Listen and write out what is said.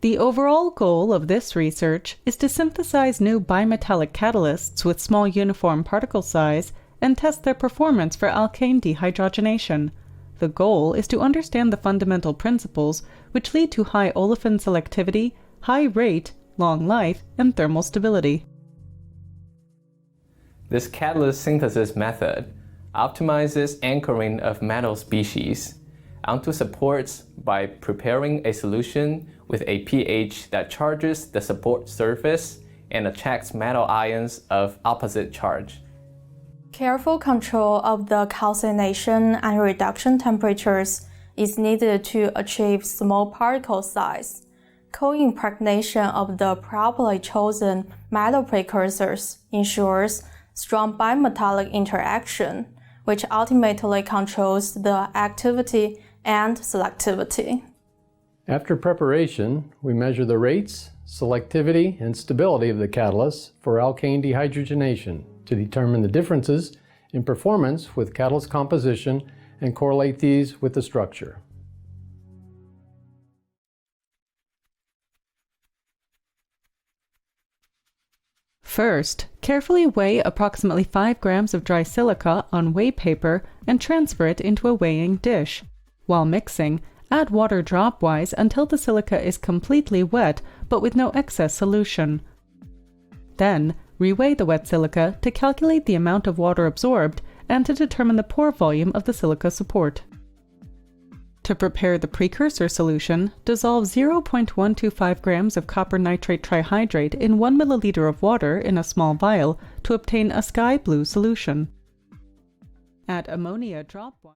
The overall goal of this research is to synthesize new bimetallic catalysts with small uniform particle size and test their performance for alkane dehydrogenation. The goal is to understand the fundamental principles which lead to high olefin selectivity, high rate, long life, and thermal stability. This catalyst synthesis method optimizes anchoring of metal species onto supports by preparing a solution with a pH that charges the support surface and attracts metal ions of opposite charge. Careful control of the calcination and reduction temperatures is needed to achieve small particle size. Co-impregnation of the properly chosen metal precursors ensures strong bimetallic interaction, which ultimately controls the activity and selectivity. After preparation, we measure the rates, selectivity, and stability of the catalyst for alkane dehydrogenation to determine the differences in performance with catalyst composition and correlate these with the structure. First, carefully weigh approximately 5 grams of dry silica on weigh paper and transfer it into a weighing dish. While mixing, add water dropwise until the silica is completely wet but with no excess solution. Then, reweigh the wet silica to calculate the amount of water absorbed and to determine the pore volume of the silica support. To prepare the precursor solution, dissolve 0.125 grams of copper nitrate trihydrate in 1 milliliter of water in a small vial to obtain a sky blue solution. Add ammonia dropwise.